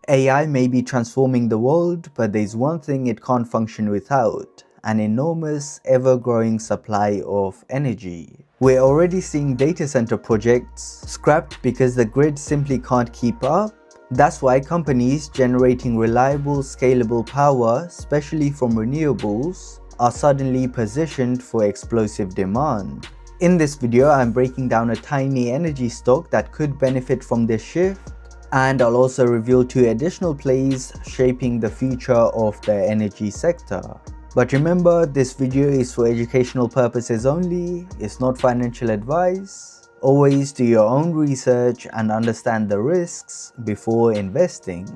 AI may be transforming the world, but there's one thing it can't function without: an enormous, ever-growing supply of energy. We're already seeing data center projects scrapped because the grid simply can't keep up. That's why companies generating reliable, scalable power, especially from renewables, are suddenly positioned for explosive demand. In this video, I'm breaking down a tiny energy stock that could benefit from this shift, and I'll also reveal 2 additional plays shaping the future of the energy sector. But remember, this video is for educational purposes only, it's not financial advice. Always do your own research and understand the risks before investing.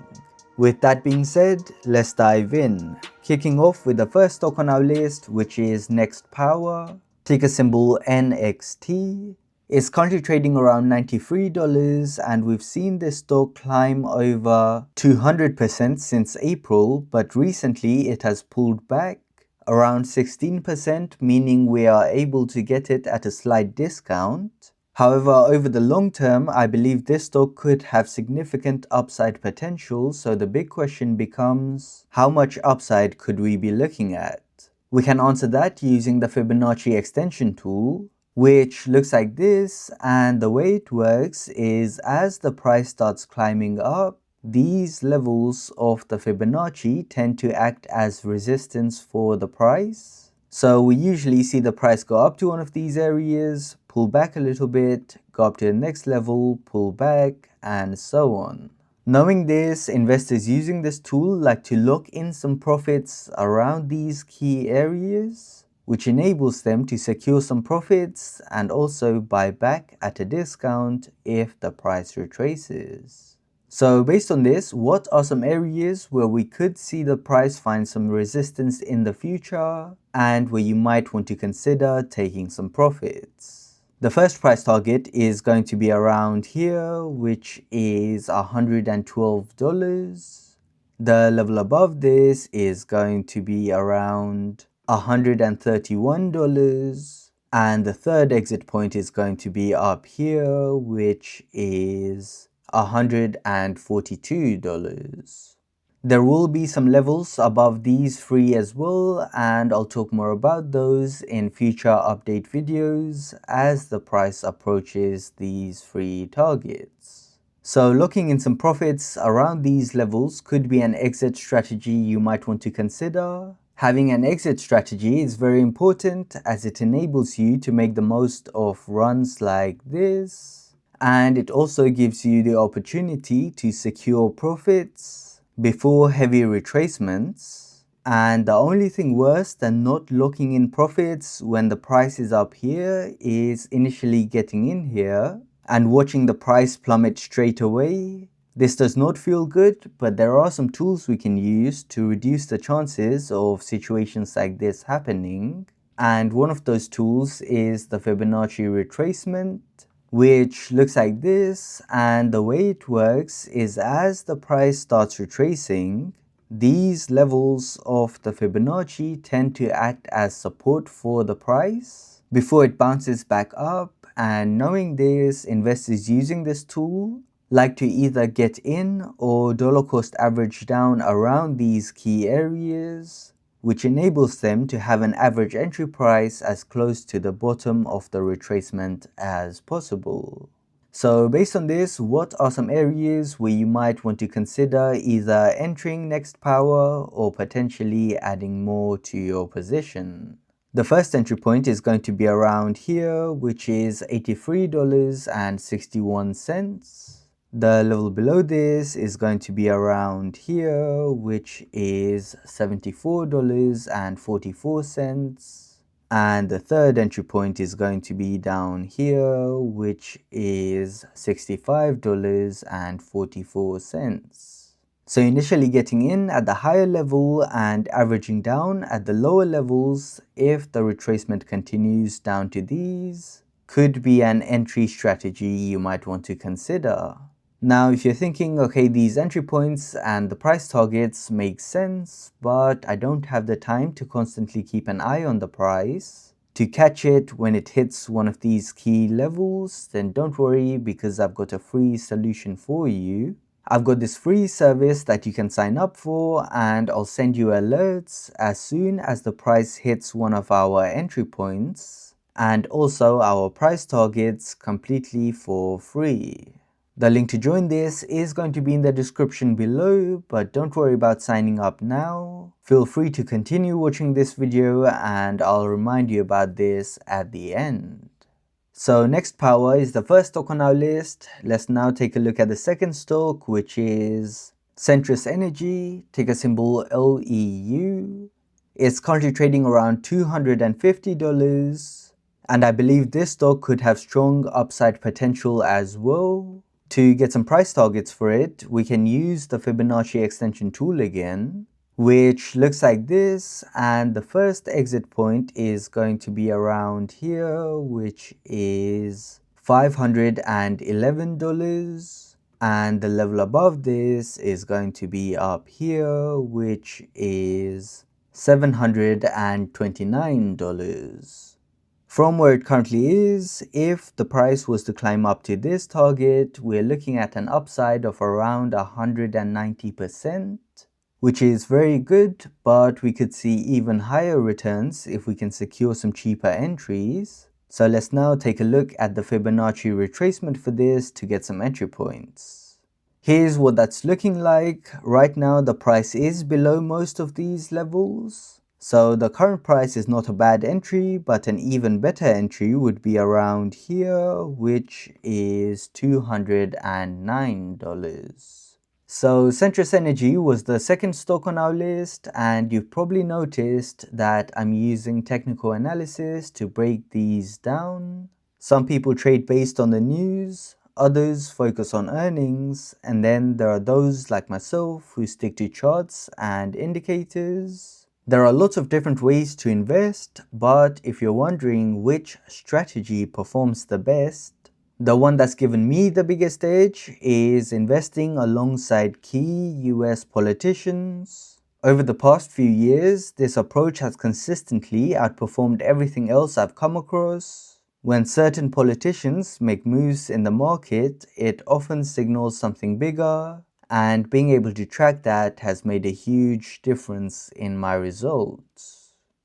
With that being said, let's dive in. Kicking off with the first stock on our list, which is Next Power, ticker symbol NXT. It's currently trading around $93, and we've seen this stock climb over 200% since April, but recently it has pulled back around 16%, meaning we are able to get it at a slight discount. However, over the long term, I believe this stock could have significant upside potential, so the big question becomes, how much upside could we be looking at? We can answer that using the Fibonacci extension tool, which looks like this, and the way it works is as the price starts climbing up, these levels of the Fibonacci tend to act as resistance for the price. So we usually see the price go up to one of these areas, pull back a little bit, go up to the next level, pull back, and so on. Knowing this, investors using this tool like to lock in some profits around these key areas, which enables them to secure some profits and also buy back at a discount if the price retraces. So based on this, what are some areas where we could see the price find some resistance in the future and where you might want to consider taking some profits? The first price target is going to be around here, which is $112. The level above this is going to be around $131, and the third exit point is going to be up here, which is $142. There will be some levels above these 3 as well, and I'll talk more about those in future update videos as the price approaches these 3 targets. So locking in some profits around these levels could be an exit strategy you might want to consider. Having an exit strategy is very important as it enables you to make the most of runs like this, and it also gives you the opportunity to secure profits before heavy retracements. And the only thing worse than not locking in profits when the price is up here is initially getting in here and watching the price plummet straight away. This does not feel good, but there are some tools we can use to reduce the chances of situations like this happening. And one of those tools is the Fibonacci retracement, which looks like this. And the way it works is as the price starts retracing, these levels of the Fibonacci tend to act as support for the price before it bounces back up. And knowing this, investors using this tool like to either get in or dollar cost average down around these key areas, which enables them to have an average entry price as close to the bottom of the retracement as possible. So based on this, what are some areas where you might want to consider either entering Next Power or potentially adding more to your position? The first entry point is going to be around here, which is $83.61. The level below this is going to be around here, which is $74.44. And the third entry point is going to be down here, which is $65.44. So initially getting in at the higher level and averaging down at the lower levels if the retracement continues down to these could be an entry strategy you might want to consider. Now, if you're thinking, okay, these entry points and the price targets make sense, but I don't have the time to constantly keep an eye on the price to catch it when it hits one of these key levels, then don't worry because I've got a free solution for you. I've got this free service that you can sign up for, and I'll send you alerts as soon as the price hits one of our entry points and also our price targets completely for free. The link to join this is going to be in the description below, but don't worry about signing up now. Feel free to continue watching this video and I'll remind you about this at the end. So next power is the first stock on our list. Let's now take a look at the second stock, which is Centrus Energy, ticker symbol LEU. It's currently trading around $250, and I believe this stock could have strong upside potential as well. To get some price targets for it, we can use the Fibonacci extension tool again, which looks like this, and the first exit point is going to be around here, which is $511, and the level above this is going to be up here, which is $729. From where it currently is, if the price was to climb up to this target, we're looking at an upside of around 190%. Which is very good, but we could see even higher returns if we can secure some cheaper entries. So let's now take a look at the Fibonacci retracement for this to get some entry points. Here's what that's looking like. Right now the price is below most of these levels. So the current price is not a bad entry, but an even better entry would be around here, which is $209. So Centrus Energy was the second stock on our list, and you've probably noticed that I'm using technical analysis to break these down. Some people trade based on the news, others focus on earnings, and then there are those like myself who stick to charts and indicators. There are lots of different ways to invest, but if you're wondering which strategy performs the best, the one that's given me the biggest edge is investing alongside key US politicians. Over the past few years, this approach has consistently outperformed everything else I've come across. When certain politicians make moves in the market, it often signals something bigger, and being able to track that has made a huge difference in my results.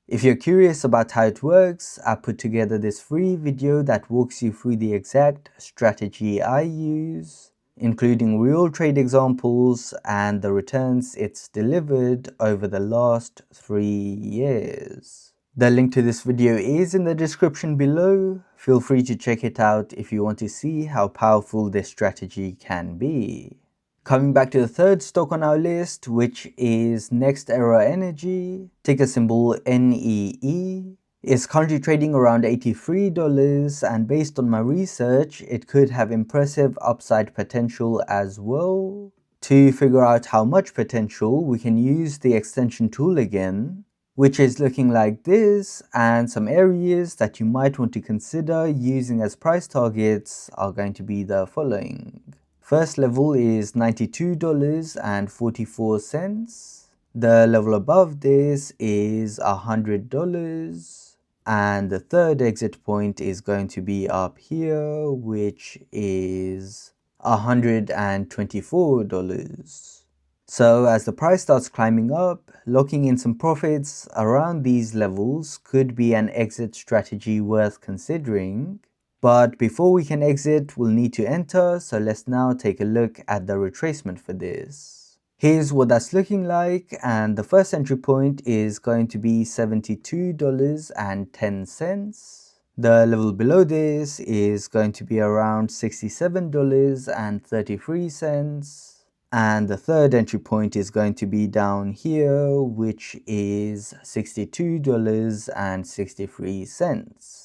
If you're curious about how it works, I put together this free video that walks you through the exact strategy I use, including real trade examples and the returns it's delivered over the last 3 years. The link to this video is in the description below. Feel free to check it out if you want to see how powerful this strategy can be. Coming back to the third stock on our list, which is NextEra Energy, ticker symbol NEE. It's currently trading around $83, and based on my research, it could have impressive upside potential as well. To figure out how much potential, we can use the extension tool again, which is looking like this, and some areas that you might want to consider using as price targets are going to be the following. First level is $92.44. The level above this is $100. And the third exit point is going to be up here, which is $124. So as the price starts climbing up, locking in some profits around these levels could be an exit strategy worth considering. But before we can exit, we'll need to enter, so let's now take a look at the retracement for this. Here's what that's looking like, and the first entry point is going to be $72.10. The level below this is going to be around $67.33. And the third entry point is going to be down here, which is $62.63.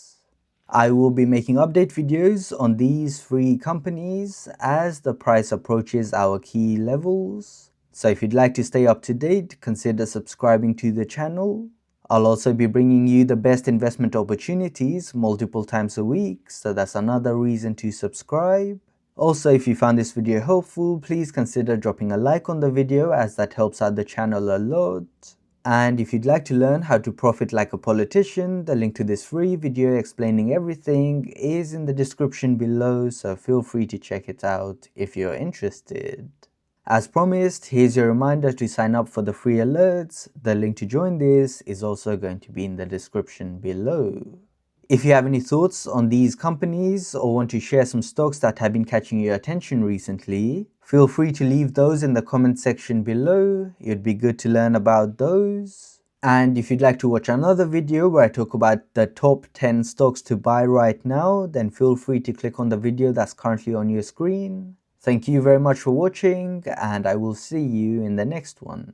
I will be making update videos on these three companies as the price approaches our key levels. So if you'd like to stay up to date, consider subscribing to the channel. I'll also be bringing you the best investment opportunities multiple times a week, so that's another reason to subscribe. Also, if you found this video helpful, please consider dropping a like on the video as that helps out the channel a lot. And if you'd like to learn how to profit like a politician, the link to this free video explaining everything is in the description below, so feel free to check it out if you're interested. As promised, here's your reminder to sign up for the free alerts. The link to join this is also going to be in the description below. If you have any thoughts on these companies or want to share some stocks that have been catching your attention recently, feel free to leave those in the comment section below. It'd be good to learn about those. And if you'd like to watch another video where I talk about the top 10 stocks to buy right now, then feel free to click on the video that's currently on your screen. Thank you very much for watching, and I will see you in the next one.